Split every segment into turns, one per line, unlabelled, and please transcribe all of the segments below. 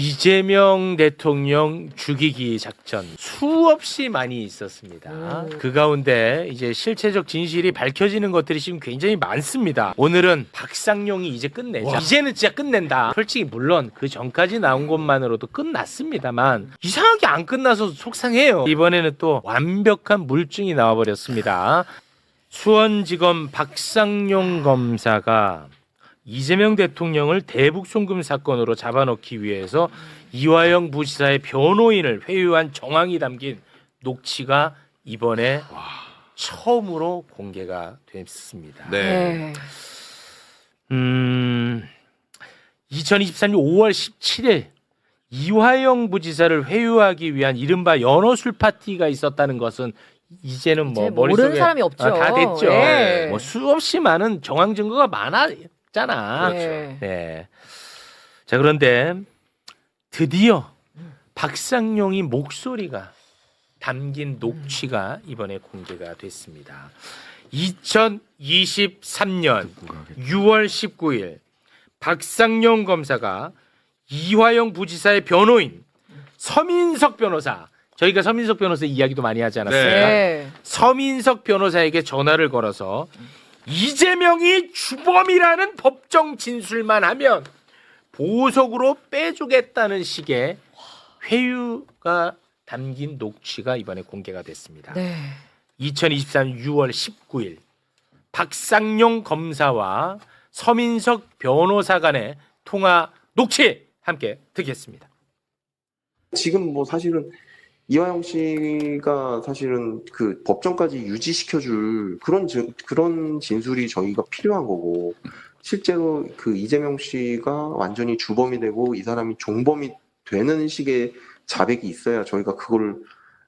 이재명 대통령 죽이기 작전 수없이 많이 있었습니다. 그 가운데 이제 실체적 진실이 밝혀지는 것들이 지금 굉장히 많습니다. 오늘은 박상용이 이제 끝내자. 이제는 진짜 끝낸다. 솔직히 물론 그 전까지 나온 것만으로도 끝났습니다만 이상하게 안 끝나서 속상해요. 이번에는 또 완벽한 물증이 나와버렸습니다. 수원지검 박상용 검사가 이재명 대통령을 대북송금 사건으로 잡아넣기 위해서 이화영 부지사의 변호인을 회유한 정황이 담긴 녹취가 이번에 처음으로 공개가 됐습니다.
네.
2023년 5월 17일 이화영 부지사를 회유하기 위한 이른바 연어술 파티가 있었다는 것은 이제는 뭐 머릿속에
모르는 사람이 없죠.
다 됐죠.
네.
뭐 수없이 많은 정황 증거가 많았잖아.
네.
네. 자, 그런데 드디어 박상용이 목소리가 담긴 녹취가 이번에 공개가 됐습니다. 2023년 6월 19일 박상용 검사가 이화영 부지사의 변호인 서민석 변호사, 저희가 서민석 변호사 이야기도 많이 하지 않았습니까?
네.
서민석 변호사에게 전화를 걸어서 이재명이 주범이라는 법정 진술만 하면 보석으로 빼주겠다는 식의 회유가 담긴 녹취가 이번에 공개가 됐습니다.
네.
2023년 6월 19일 박상용 검사와 서민석 변호사 간의 통화 녹취 함께 듣겠습니다.
지금 뭐 사실은 이화영 씨가 사실은 그 법정까지 유지시켜줄 그런 진술이 저희가 필요한 거고, 실제로 그 이재명 씨가 완전히 주범이 되고 이 사람이 종범이 되는 식의 자백이 있어야 저희가 그걸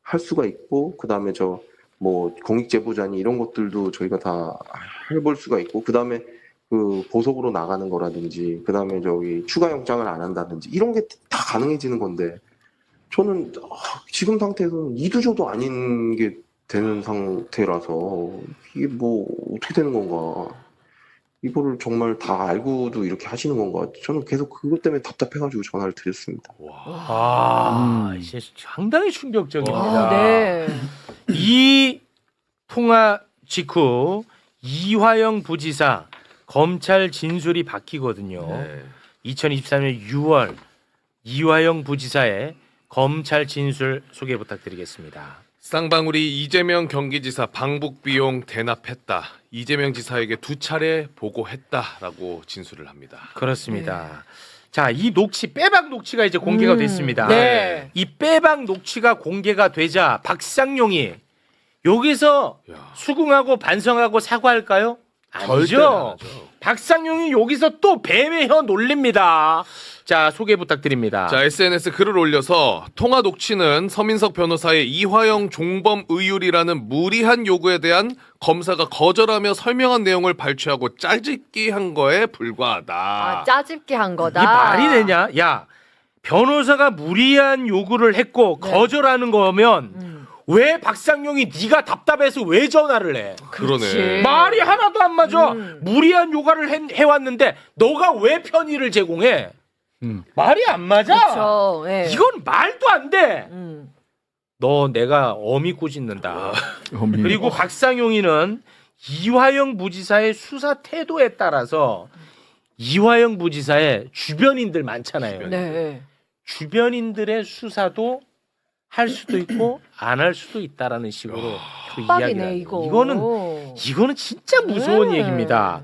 할 수가 있고, 그 다음에 저 뭐 공익제보자니 이런 것들도 저희가 다 해볼 수가 있고, 그 다음에 그 보석으로 나가는 거라든지, 그 다음에 저기 추가 영장을 안 한다든지 이런 게 다 가능해지는 건데, 저는 지금 상태에서는 이도저도 아닌 게 되는 상태라서 이게 뭐 어떻게 되는 건가, 이거를 정말 다 알고도 이렇게 하시는 건가, 저는 계속 그것 때문에 답답해가지고 전화를 드렸습니다.
이제 상당히 충격적입니다.
아, 네.
이 통화 직후 이화영 부지사 검찰 진술이 바뀌거든요.
네.
2023년 6월 이화영 부지사의 검찰 진술 소개 부탁드리겠습니다.
쌍방울이 이재명 경기지사 방북 비용 대납했다. 이재명 지사에게 2차례 보고했다라고 진술을 합니다.
그렇습니다. 자, 이 녹취, 빼박 녹취가 이제 공개가 됐습니다.
네.
이 빼박 녹취가 공개가 되자 박상용이 여기서
야.
수긍하고 반성하고 사과할까요?
절대 안
아니죠.
하죠.
박상용이 여기서 또 뱀의 혀 놀립니다. 자, 소개 부탁드립니다.
자, SNS 글을 올려서 통화 녹취는 서민석 변호사의 이화영 종범 의율이라는 무리한 요구에 대한 검사가 거절하며 설명한 내용을 발췌하고 짜집기 한 거에 불과하다.
아, 짜집기 한 거다.
이게 말이 되냐? 야, 변호사가 무리한 요구를 했고
네.
거절하는 거면 왜 박상용이 네가 답답해서 왜 전화를 해?
그러네.
말이 하나도 안 맞아. 무리한 요구를 해왔는데 너가 왜 편의를 제공해? 말이 안 맞아.
그렇죠. 네.
이건 말도 안 돼.
음.
너 내가 어미 꾸짖는다. 그리고 박상용이는 이화영 부지사의 수사 태도에 따라서 이화영 부지사의 주변인들 많잖아요.
네.
주변인들의 수사도 할 수도 있고 안 할 수도 있다라는 식으로 또 이야기를
빡이네 이거.
이거는 진짜 무서운
네.
얘기입니다.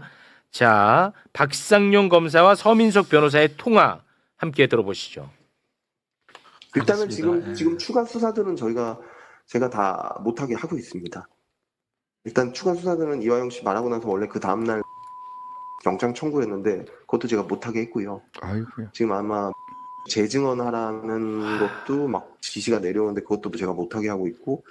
자, 박상용 검사와 서민석 변호사의 통화 함께 들어보시죠.
일단은
알겠습니다.
지금 추가 수사들은 제가 다 못하게 하고 있습니다. 일단 추가 수사들은 이화영 씨 말하고 나서 원래 그 다음날 영장 청구했는데 그것도 제가 못하게 했고요.
아이고야.
지금 아마 재증언하라는 것도 막 지시가 내려오는데 그것도 제가 못하게 하고 있고,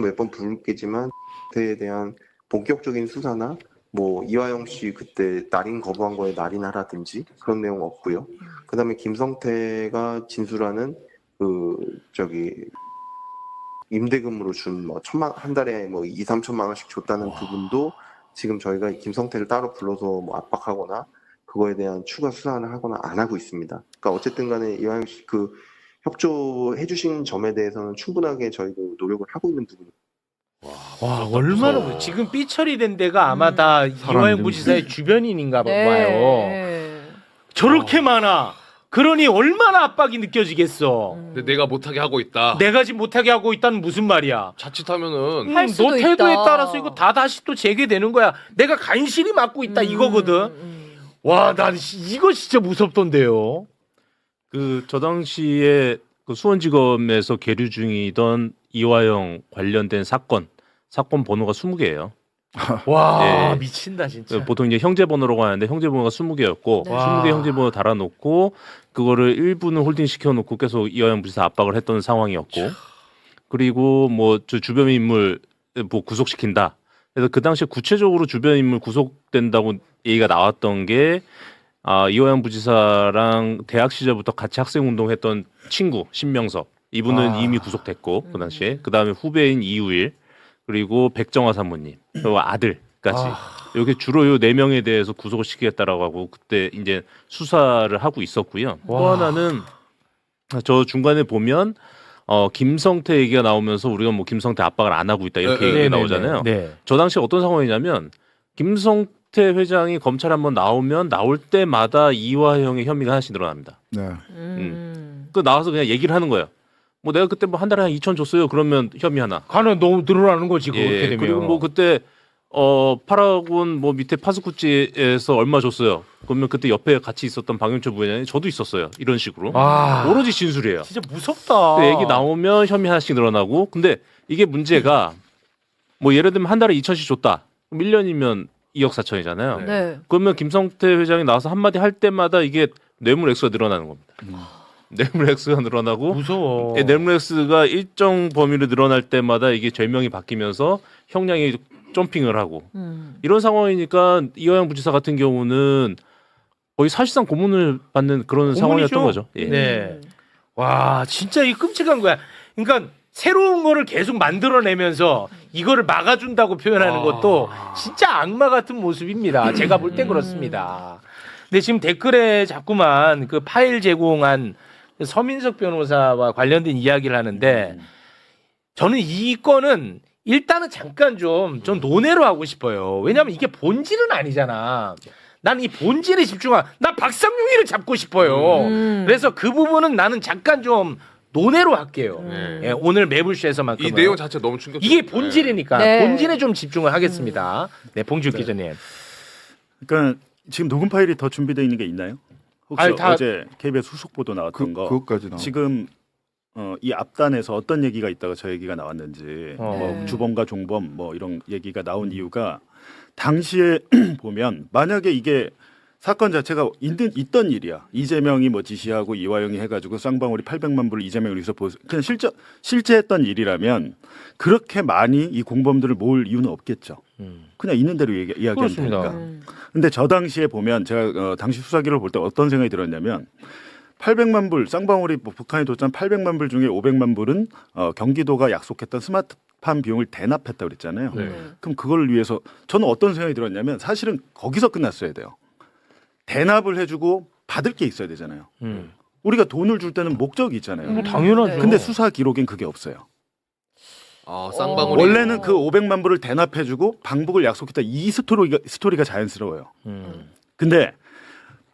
몇 번 부르겠지만 그때에 대한 본격적인 수사나 뭐 이화영 씨 그때 날인 거부한 거에 날인하라든지 그런 내용 없고요. 그다음에 김성태가 진술하는 그 저기 임대금으로 준 뭐 한 달에 뭐 2, 3천만 원씩 줬다는 부분도 지금 저희가 김성태를 따로 불러서 뭐 압박하거나 그거에 대한 추가 수사를 하거나 안 하고 있습니다. 그러니까 어쨌든 간에 이화영 씨 그 협조해 주신 점에 대해서는 충분하게 저희도 노력을 하고 있는 부분입니다.
와 얼마나 지금 삐처리 된 데가 아마 다 이화영 부지사의 주변인인가 봐요.
네.
저렇게 많아. 그러니 얼마나 압박이 느껴지겠어.
근데 내가 못하게 하고 있다.
내가 지금 못하게 하고 있다는 무슨 말이야?
자칫하면은
할 수도
너 태도에
있다.
따라서 이거 다 다시 또 재개되는 거야. 내가 간신히 맡고 있다 이거거든. 와, 난 이거 진짜 무섭던데요.
저 당시에 그 수원지검에서 계류 중이던 이화영 관련된 사건 번호가 20개예요.
와,
예.
미친다 진짜.
보통 이제 형제 번호라고 하는데 형제 번호가 20개였고
네.
20개 형제 번호 달아놓고 그거를 일부는 홀딩 시켜놓고 계속 이화영 부지사 압박을 했던 상황이었고 그리고 뭐 저 주변 인물 뭐 구속시킨다. 그래서 그 당시에 구체적으로 주변 인물 구속된다고 얘기가 나왔던 게 이화영 부지사랑 대학 시절부터 같이 학생 운동했던 친구 신명섭 이분은 이미 구속됐고 그 당시에 그 다음에 후배인 이우일 그리고 백정화 사모님 그리고 아들까지 여기 주로 요 4명에 대해서 구속을 시키겠다라고 하고 그때 이제 수사를 하고 있었고요. 또 하나는 저 중간에 보면 김성태 얘기가 나오면서 우리가 뭐 김성태 압박을 안 하고 있다 이렇게 얘기가 나오잖아요.
네.
저 당시 어떤 상황이냐면 김성태 회장이 검찰에 한번 나오면 나올 때마다 이화영의 혐의가 하나씩 늘어납니다.
네.
그 나와서 그냥 얘기를 하는 거예요. 뭐 내가 그때 뭐 한 달에 한 2천 줬어요. 그러면 혐의 하나.
가는 너무 늘어나는 거지 그렇게
예,
되면.
그리고 뭐 그때 파라곤 뭐 밑에 파스쿠치에서 얼마 줬어요. 그러면 그때 옆에 같이 있었던 박영철 부회장이 저도 있었어요. 이런 식으로. 오로지 진술이에요.
진짜 무섭다.
근데 얘기 나오면 혐의 하나씩 늘어나고 근데 이게 문제가 뭐 예를 들면 한 달에 2천씩 줬다. 그럼 1년이면 2억 4천이잖아요.
네.
그러면 김성태 회장이 나와서 한마디 할 때마다 이게 뇌물 액수가 늘어나는 겁니다. 뇌물 액수가 늘어나고
무서워.
뇌물 액수가 일정 범위로 늘어날 때마다 이게 죄명이 바뀌면서 형량이 점핑을 하고 이런 상황이니까 이화영 부지사 같은 경우는 거의 사실상 고문을 받는 그런 상황이었던 거죠. 예.
네. 와, 진짜 이 끔찍한 거야. 그러니까 새로운 거를 계속 만들어내면서 이거를 막아준다고 표현하는 것도 진짜 악마 같은 모습입니다. 제가 볼 땐 그렇습니다. 근데 지금 댓글에 자꾸만 그 파일 제공한 서민석 변호사와 관련된 이야기를 하는데 저는 이 건은 일단은 잠깐 좀 논외로 하고 싶어요. 왜냐하면 이게 본질은 아니잖아. 난 이 본질에 나 박상용이를 잡고 싶어요. 그래서 그 부분은 나는 잠깐 좀 논외로 할게요. 예, 오늘 매불쇼에서만큼은.
이 내용 자체 너무 충격적.
이게 본질이니까
네.
본질에 좀 집중을 하겠습니다. 네, 봉지욱 기자님.
그러니까 지금 녹음 파일이 더 준비되어 있는 게 있나요? 혹시
아니, 다-
어제 KBS 후속 보도 나왔던 거
그것까지 나와.
지금 이 앞단에서 어떤 얘기가 있다가 저 얘기가 나왔는지 뭐
네.
주범과 종범 뭐 이런 얘기가 나온 이유가 당시에 보면 만약에 이게 사건 자체가 있던 일이야. 이재명이 뭐 지시하고 이화영이 해가지고 쌍방울이 800만 불을 이재명을 위해서 그냥 실제 했던 일이라면 그렇게 많이 이 공범들을 모을 이유는 없겠죠. 그냥 있는 대로 이야기하면
그렇습니다.
되니까. 근데 저 당시에 보면 제가 당시 수사기를 볼 때 어떤 생각이 들었냐면 800만 불 쌍방울이 뭐 북한이 뒀던 800만 불 중에 500만 불은 경기도가 약속했던 스마트팜 비용을 대납했다고 그랬잖아요. 그럼 그걸 위해서 저는 어떤 생각이 들었냐면 사실은 거기서 끝났어야 돼요. 대납을 해주고 받을 게 있어야 되잖아요. 우리가 돈을 줄 때는 목적이 있잖아요.
뭐 당연하죠.
근데 수사 기록엔 그게 없어요.
쌍방울이
원래는 그 500만 불을 대납해주고 방북을 약속했다. 이 스토리가 자연스러워요. 근데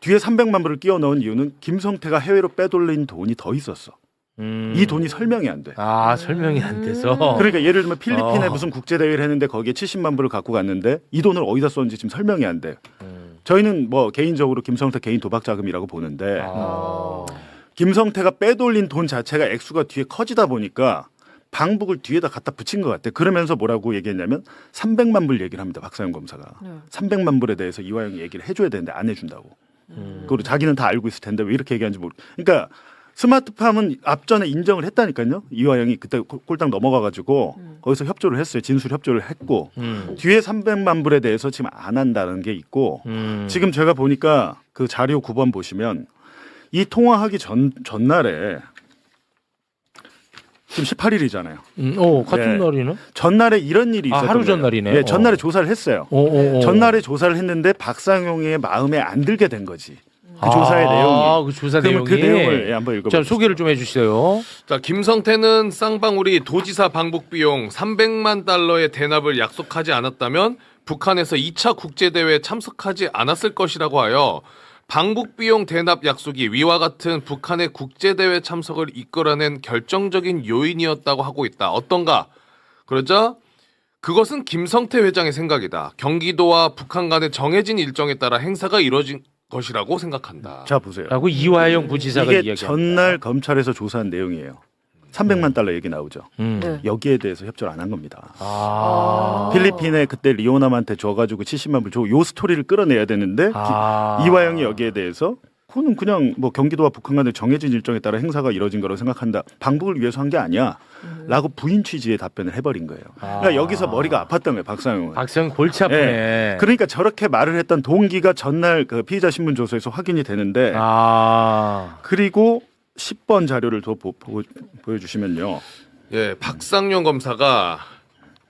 뒤에 300만 불을 끼워 넣은 이유는 김성태가 해외로 빼돌린 돈이 더 있었어. 이 돈이 설명이 안 돼.
설명이 안 돼서.
그러니까 예를 들면 필리핀에 무슨 국제 대회를 했는데 거기에 70만 불을 갖고 갔는데 이 돈을 어디다 썼는지 지금 설명이 안 돼. 저희는 뭐 개인적으로 김성태 개인 도박 자금이라고 보는데 김성태가 빼돌린 돈 자체가 액수가 뒤에 커지다 보니까 방북을 뒤에다 갖다 붙인 것 같아. 그러면서 뭐라고 얘기했냐면 300만 불 얘기를 합니다. 박사영 검사가. 300만 불에 대해서 이화영이 얘기를 해줘야 되는데 안 해준다고. 그리고 자기는 다 알고 있을 텐데 왜 이렇게 얘기하는지 모르. 그러니까 스마트팜은 앞전에 인정을 했다니까요. 이화영이 그때 꼴딱 넘어가가지고 거기서 협조를 했어요. 진술 협조를 했고 뒤에 300만 불에 대해서 지금 안 한다는 게 있고 지금 제가 보니까 그 자료 9번 보시면 이 통화하기 전날에 지금 18일이잖아요.
같은
네.
날이네.
전날에 이런 일이
아,
있었던
하루
거예요.
전날이네.
예, 전날에 조사를 했어요.
오.
전날에 조사를 했는데 박상용의 마음에 안 들게 된 거지. 그 조사의 내용이.
그 조사
그러면
내용이.
그 내용을 예, 한번 읽어보세요.
자, 소개를 좀 해주세요.
자, 김성태는 쌍방울이 도지사 방북 비용 300만 달러의 대납을 약속하지 않았다면 북한에서 2차 국제대회에 참석하지 않았을 것이라고 하여 방북 비용 대납 약속이 위와 같은 북한의 국제대회 참석을 이끌어낸 결정적인 요인이었다고 하고 있다. 어떤가? 그러자 그것은 김성태 회장의 생각이다. 경기도와 북한 간의 정해진 일정에 따라 행사가 이루어진 것이라고 생각한다.
자 보세요.
라고 이화영 부지사가
이게
이야기합니다.
전날 검찰에서 조사한 내용이에요. 300만 달러 얘기 나오죠.
네.
여기에 대해서 협조를 안 한 겁니다.
아.
필리핀에 그때 리오남한테 줘가지고 70만 불 주고 요 스토리를 끌어내야 되는데 이화영이 여기에 대해서 그거는 그냥 뭐 경기도와 북한 간의 정해진 일정에 따라 행사가 이뤄진 거라고 생각한다. 방북을 위해서 한 게 아니야. 라고 부인 취지의 답변을 해버린 거예요. 그러니까 여기서 머리가 아팠던 거예요. 박상용은.
박상 골치 아프네.
예. 그러니까 저렇게 말을 했던 동기가 전날 그 피의자 신문 조서에서 확인이 되는데 그리고 10번 자료를 더 보여주시면요.
예, 박상용 검사가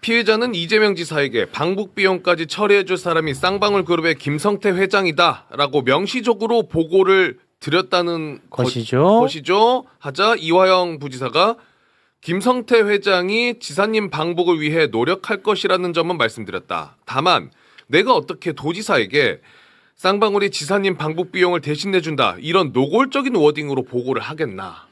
피해자는 이재명 지사에게 방북 비용까지 처리해줄 사람이 쌍방울 그룹의 김성태 회장이다라고 명시적으로 보고를 드렸다는 것이죠. 하자 이화영 부지사가 김성태 회장이 지사님 방북을 위해 노력할 것이라는 점은 말씀드렸다. 다만 내가 어떻게 도지사에게 쌍방울이 지사님 방북 비용을 대신 내준다 이런 노골적인 워딩으로 보고를 하겠나.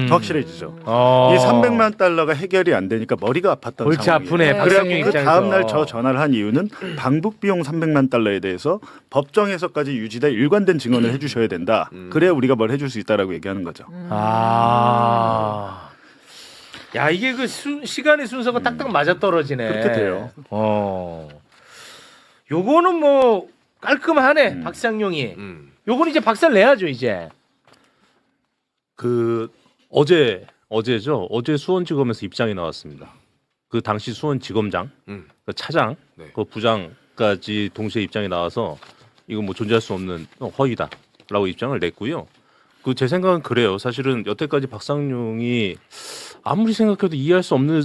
더 확실해지죠. 이 300만 달러가 해결이 안 되니까 머리가 아팠던
골치
상황이에요.
아프네.
네.
박상용
그래갖고 그
입장에서.
다음날 저 전화를 한 이유는 방북 비용 300만 달러에 대해서 법정에서까지 유지돼 일관된 증언을 해주셔야 된다. 그래야 우리가 뭘 해줄 수 있다라고 얘기하는 거죠.
야, 이게 그 시간의 순서가 딱딱 맞아 떨어지네.
그렇게 돼요.
요거는 뭐 깔끔하네. 박상용이. 요거는 이제 박살 내야죠, 이제.
그 어제죠. 어제 수원지검에서 입장이 나왔습니다. 그 당시 수원지검장, 그 차장,
네.
그 부장까지 동시에 입장이 나와서 이거 뭐 존재할 수 없는 허위다라고 입장을 냈고요. 그 제 생각은 그래요. 사실은 여태까지 박상용이 아무리 생각해도 이해할 수 없는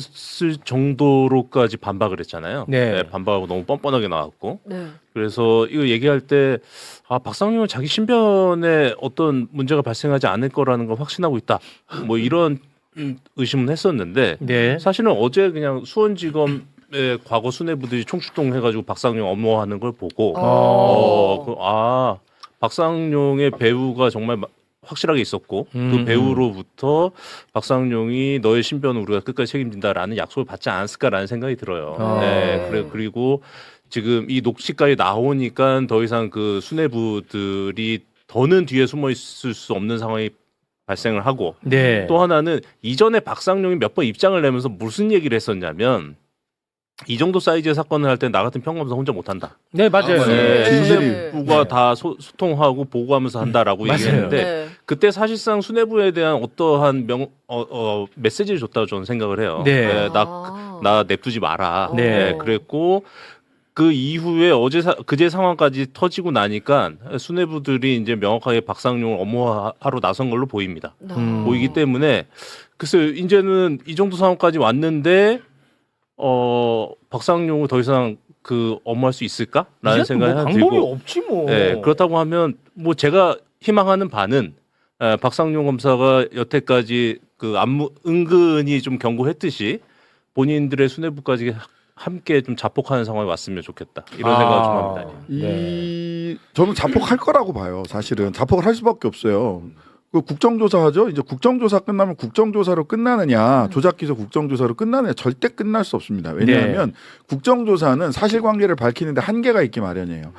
정도로까지 반박을 했잖아요.
네.
반박하고 너무 뻔뻔하게 나왔고.
네.
그래서 이거 얘기할 때 박상용은 자기 신변에 어떤 문제가 발생하지 않을 거라는 걸 확신하고 있다. 뭐 이런 의심은 했었는데
네.
사실은 어제 그냥 수원지검의 과거 수뇌부들이 총출동해가지고 박상용 업무하는 걸 보고 박상용의 배우가 정말 확실하게 있었고 그 배우로부터 박상용이 너의 신변은 우리가 끝까지 책임진다라는 약속을 받지 않았을까라는 생각이 들어요. 네. 그리고 지금 이 녹취까지 나오니까 더 이상 그 수뇌부들이 더는 뒤에 숨어 있을 수 없는 상황이 발생을 하고
네.
또 하나는 이전에 박상용이 몇 번 입장을 내면서 무슨 얘기를 했었냐면 이 정도 사이즈의 사건을 할 때 나 같은 평검사 혼자 못한다.
네, 맞아요.
네,
진실이.
수뇌부가 다 소통하고 보고하면서 한다라고
맞아요.
얘기했는데
네.
그때 사실상 수뇌부에 대한 어떠한 메시지를 줬다고 저는 생각을 해요.
네.
나 냅두지 마라.
네.
그랬고 그 이후에 그제 상황까지 터지고 나니까 수뇌부들이 이제 명확하게 박상용을 업무하러 나선 걸로 보입니다. 보이기 때문에 글쎄요, 이제는 이 정도 상황까지 왔는데 박상용을 더 이상 그 업무할 수 있을까라는 생각이
뭐
하나
방법이
들고
없지 뭐.
네, 그렇다고 하면 뭐 제가 희망하는 바는 박상용 검사가 여태까지 그 은근히 좀 경고했듯이 본인들의 수뇌부까지 함께 좀 자폭하는 상황이 왔으면 좋겠다 이런 생각을 좀 합니다.
저는 자폭할 거라고 봐요. 사실은 자폭을 할 수밖에 없어요. 그 국정조사하죠. 이제 국정조사 끝나면 국정조사로 끝나느냐, 조작기소 국정조사로 끝나느냐, 절대 끝날 수 없습니다. 왜냐하면 국정조사는 사실관계를 밝히는데 한계가 있기 마련이에요.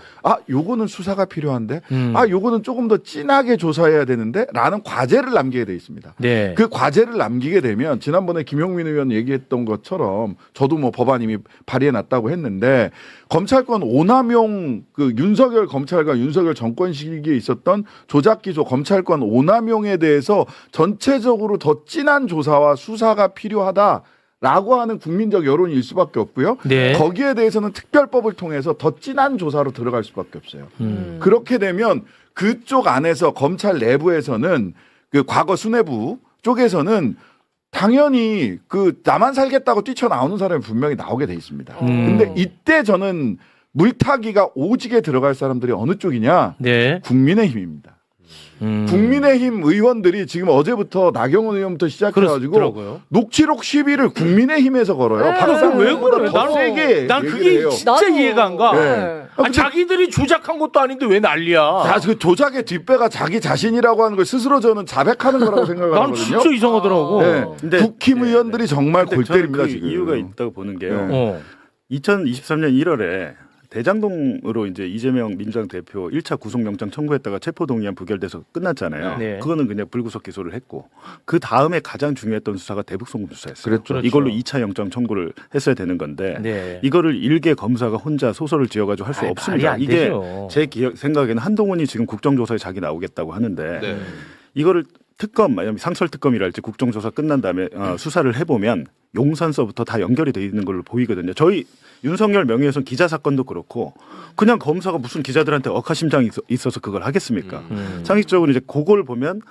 요거는 수사가 필요한데, 요거는 조금 더 진하게 조사해야 되는데라는 과제를 남기게 돼 있습니다.
네.
그 과제를 남기게 되면 지난번에 김용민 의원 얘기했던 것처럼 저도 뭐 법안 이미 발의해 놨다고 했는데 검찰권 오남용 그 윤석열 검찰과 윤석열 정권 시기에 있었던 조작기소 검찰권 오남용에 대해서 전체적으로 더 진한 조사와 수사가 필요하다라고 하는 국민적 여론일 수밖에 없고요.
네.
거기에 대해서는 특별법을 통해서 더 진한 조사로 들어갈 수밖에 없어요. 그렇게 되면 그쪽 안에서 검찰 내부에서는 그 과거 수뇌부 쪽에서는 당연히 그 나만 살겠다고 뛰쳐나오는 사람이 분명히 나오게 돼 있습니다. 근데 이때 저는 물타기가 오지게 들어갈 사람들이 어느 쪽이냐?
네.
국민의힘입니다. 국민의힘 의원들이 지금 어제부터 나경원 의원부터 시작해가지고
그렇더라고요.
녹취록 시비를 국민의힘에서 걸어요.
네.
박상훈보다
왜 그래?
더 세게
난
얘기를
그게
해요.
진짜 이해가 안 가.
네.
아, 근데-
자기들이 조작한 것도 아닌데 왜 난리야?
자, 그 조작의 뒷배가 자기 자신이라고 하는 걸 스스로 저는 자백하는 거라고 생각을
난
하거든요.
진짜 이상하더라고.
네.
근데-
국힘 의원들이 정말
근데
골
저는
때립니다
그
지금.
이유가 있다고 보는 게요.
네.
어.
2023년 1월에 대장동으로 이제 이재명 민주당 대표 1차 구속영장 청구했다가 체포동의안 부결돼서 끝났잖아요.
네.
그거는 그냥 불구속 기소를 했고 그 다음에 가장 중요했던 수사가 대북송금 수사였어요.
그랬죠.
이걸로 2차 영장 청구를 했어야 되는 건데
네.
이거를 일개 검사가 혼자 소설을 지어가지고 할 수
아이,
없습니다.
말이 안
이게
되죠.
제 생각에는 한동훈이 지금 국정조사에 자기 나오겠다고 하는데
네.
이거를 특검, 만약 상설특검이랄지 국정조사 끝난 다음에 수사를 해보면 용산서부터 다 연결이 돼 있는 걸로 보이거든요. 저희 윤석열 명예훼손 기자 사건도 그렇고 그냥 검사가 무슨 기자들한테 억하심장이 있어서 그걸 하겠습니까? 상식적으로 이제 그걸 보면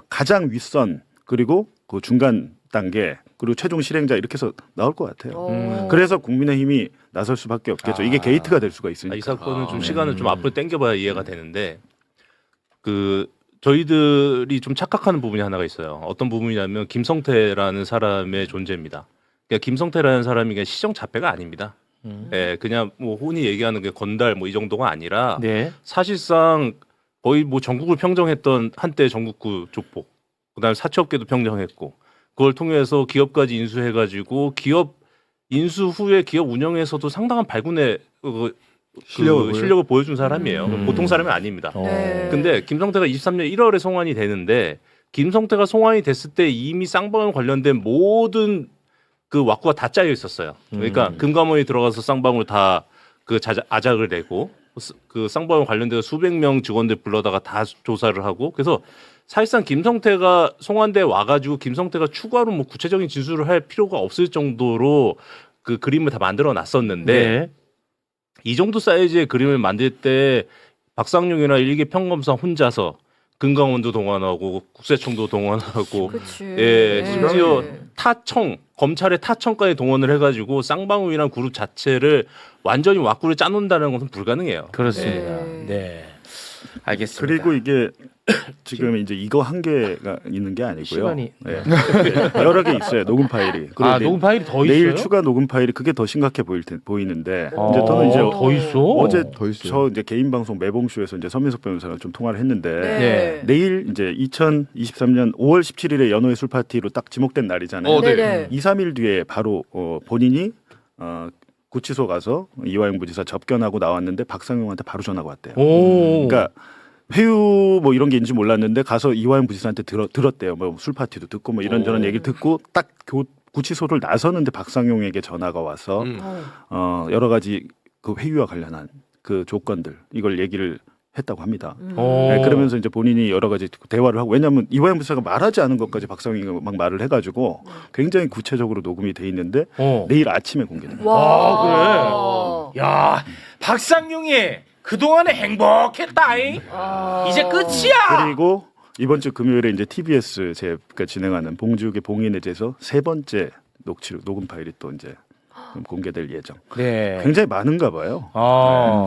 가장 윗선 그리고 그 중간 단계 그리고 최종 실행자 이렇게 해서 나올 것 같아요. 그래서 국민의힘이 나설 수밖에 없겠죠. 이게 게이트가 될 수가 있으니까.
이 사건은 좀 시간을 좀 앞으로 당겨봐야 이해가 되는데 그 저희들이 좀 착각하는 부분이 하나가 있어요. 어떤 부분이냐면 김성태라는 사람의 존재입니다. 그러니까 김성태라는 사람이 그냥 시정 자폐가 아닙니다. 예, 그냥 뭐 흔히 얘기하는 게 건달 뭐 이 정도가 아니라
네.
사실상 거의 뭐 전국을 평정했던 한때 전국구 족보, 그다음에 사채업계도 평정했고 그걸 통해서 기업까지 인수해가지고 기업 인수 후에 기업 운영에서도 상당한 발군의 실력을 보여준 사람이에요. 보통 사람이 아닙니다.
네.
근데 김성태가 23년 1월에 송환이 되는데 김성태가 송환이 됐을 때 이미 쌍방울 관련된 모든 그 왁구가 다 짜여 있었어요. 그러니까 금감원이 들어가서 쌍방울 다 그 아작을 내고 그 쌍방울 관련돼서 수백 명 직원들 불러다가 다 조사를 하고 그래서 사실상 김성태가 송환돼 와가지고 김성태가 추가로 뭐 구체적인 진술을 할 필요가 없을 정도로 그 그림을 다 만들어 놨었는데
네.
이 정도 사이즈의 그림을 만들 때 박상용이나 일개 평검사 혼자서 금강원도 동원하고 국세청도 동원하고
그치.
예,
네.
심지어 타청 검찰의 타청까지 동원을 해가지고 쌍방울이란 그룹 자체를 완전히 왁구를 짜놓는다는 것은 불가능해요.
그렇습니다.
네.
네. 알겠습니다.
그리고 이게 지금 이제 이거 한 개가 있는 게 아니고요.
시간이-
네. 여러 개 있어요. 녹음 파일이. 그리고
녹음 파일이 더
내일
있어요?
추가 녹음 파일이 그게 더 심각해 보이는데
아,
이제 저는 이제
더 있어?
어제
더 있어요.
저 이제 개인 방송 매봉쇼에서 이제 서민석 변호사랑 좀 통화를 했는데
네.
내일 이제 2023년 5월 17일에 연호의 술 파티로 딱 지목된 날이잖아요.
네.
네네.
2, 3일 뒤에 바로 본인이 구치소 가서 이화영 부지사 접견하고 나왔는데 박상용한테 바로 전화가 왔대요.
오.
그러니까 회유 뭐 이런 게 있는지 몰랐는데 가서 이화영 부지사한테 들었대요. 뭐 술 파티도 듣고 뭐 이런저런 얘기를 듣고 딱 구치소를 나서는데 박상용에게 전화가 와서 여러 가지 그 회유와 관련한 그 조건들 이걸 얘기를 했다고 합니다.
오.
네, 그러면서 이제 본인이 여러 가지 대화를 하고 왜냐하면 이화영 부지사가 말하지 않은 것까지 박상용이 막 말을 해가지고 굉장히 구체적으로 녹음이 돼 있는데 내일 아침에 공개됩니다.
와.
야, 박상용이 그동안에 행복했다잉. 이제 끝이야.
그리고 이번 주 금요일에 이제 TBS 제가 진행하는 봉지욱의 봉인에 대해서 세 번째 녹음 파일이 또 이제 공개될 예정.
네.
굉장히 많은가 봐요.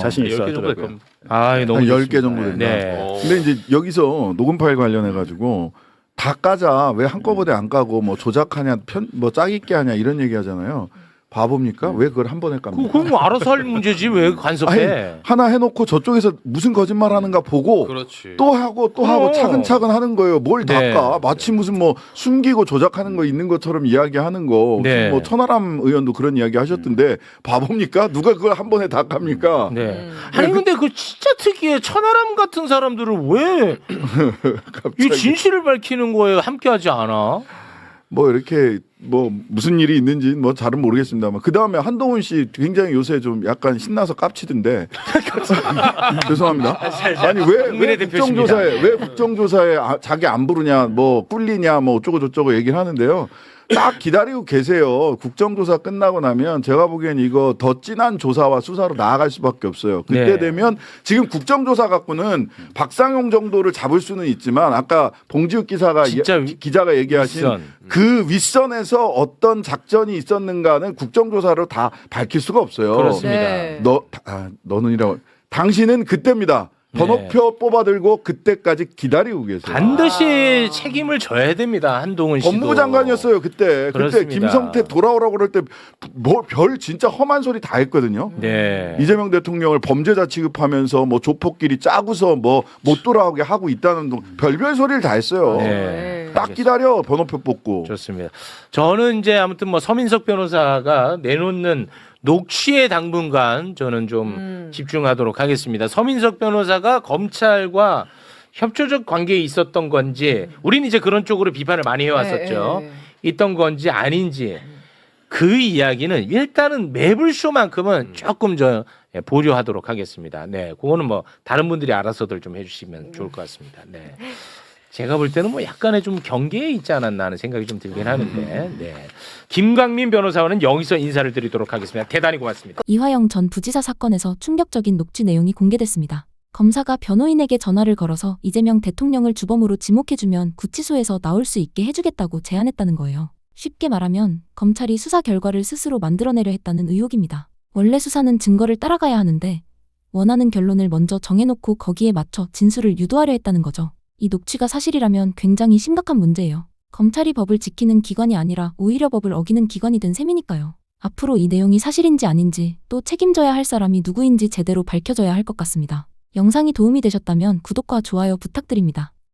자신 있어
10개 정도 될
하더라고요.
겁니다.
너무
한 10개
좋습니다.
정도 된다.
네.
근데 이제 여기서 녹음 파일 관련해 가지고 다 까자 왜 한꺼번에 안 까고 뭐 조작하냐 뭐 짜깁기 하냐 이런 얘기 하잖아요. 바보입니까? 왜 그걸 한 번에 깝니까?
그건 뭐 알아서 할 문제지 왜 간섭해?
아니, 하나 해놓고 저쪽에서 무슨 거짓말 하는가 보고
그렇지.
또 하고 또 하고
어.
차근차근 하는 거예요. 뭘 다
네.
까? 마치 무슨 뭐 숨기고 조작하는 거 있는 것처럼 이야기하는 거.
네.
뭐 천하람 의원도 그런 이야기 하셨던데 바보입니까? 누가 그걸 한 번에 다 깝니까?
네. 아니 근데 그 진짜 특이해. 천하람 같은 사람들을 왜 이 진실을 밝히는 거에 함께하지 않아?
뭐 이렇게 뭐 무슨 일이 있는지 뭐 잘은 모르겠습니다만 그 다음에 한동훈 씨 굉장히 요새 좀 약간 신나서 깝치던데 죄송합니다. 아니 왜
대표십니다.
국정조사에 자기 안 부르냐 뭐 꿀리냐 뭐 어쩌고 저쩌고 얘기를 하는데요. 딱 기다리고 계세요. 국정조사 끝나고 나면 제가 보기엔 이거 더 진한 조사와 수사로 나아갈 수밖에 없어요. 그때
네.
되면 지금 국정조사 갖고는 박상용 정도를 잡을 수는 있지만 아까 봉지욱 기자가 기자가 얘기하신
윗선.
그 윗선에서 어떤 작전이 있었는가는 국정조사로 다 밝힐 수가 없어요.
그렇습니다.
네.
너는이라고 당신은 그때입니다. 번호표 뽑아들고 그때까지 기다리고 계세요.
반드시 책임을 져야 됩니다. 한동훈 씨도.
법무부 장관이었어요 그때.
그렇습니다.
그때 김성태 돌아오라고 그럴 때 뭐 별 진짜 험한 소리 다 했거든요.
네.
이재명 대통령을 범죄자 취급하면서 뭐 조폭끼리 짜고서 뭐 못 돌아오게 하고 있다는 별별 소리를 다 했어요.
네.
딱 기다려 번호표 뽑고.
좋습니다. 저는 이제 아무튼 뭐 서민석 변호사가 내놓는 녹취에 당분간 저는 좀 집중하도록 하겠습니다. 서민석 변호사가 검찰과 협조적 관계에 있었던 건지, 우리는 이제 그런 쪽으로 비판을 많이 해왔었죠.
네, 네.
있던 건지 아닌지 그 이야기는 일단은 매불쇼만큼은 조금 저 보류하도록 하겠습니다. 네, 그거는 뭐 다른 분들이 알아서들 좀 해주시면 좋을 것 같습니다. 네. 제가 볼 때는 뭐 약간의 좀 경계에 있지 않았나 하는 생각이 좀 들긴 하는데, 네. 김광민 변호사와는 여기서 인사를 드리도록 하겠습니다. 대단히 고맙습니다.
이화영 전 부지사 사건에서 충격적인 녹취 내용이 공개됐습니다. 검사가 변호인에게 전화를 걸어서 이재명 대통령을 주범으로 지목해주면 구치소에서 나올 수 있게 해주겠다고 제안했다는 거예요. 쉽게 말하면 검찰이 수사 결과를 스스로 만들어내려 했다는 의혹입니다. 원래 수사는 증거를 따라가야 하는데 원하는 결론을 먼저 정해놓고 거기에 맞춰 진술을 유도하려 했다는 거죠. 이 녹취가 사실이라면 굉장히 심각한 문제예요. 검찰이 법을 지키는 기관이 아니라 오히려 법을 어기는 기관이 된 셈이니까요. 앞으로 이 내용이 사실인지 아닌지 또 책임져야 할 사람이 누구인지 제대로 밝혀져야 할 것 같습니다. 영상이 도움이 되셨다면 구독과 좋아요 부탁드립니다.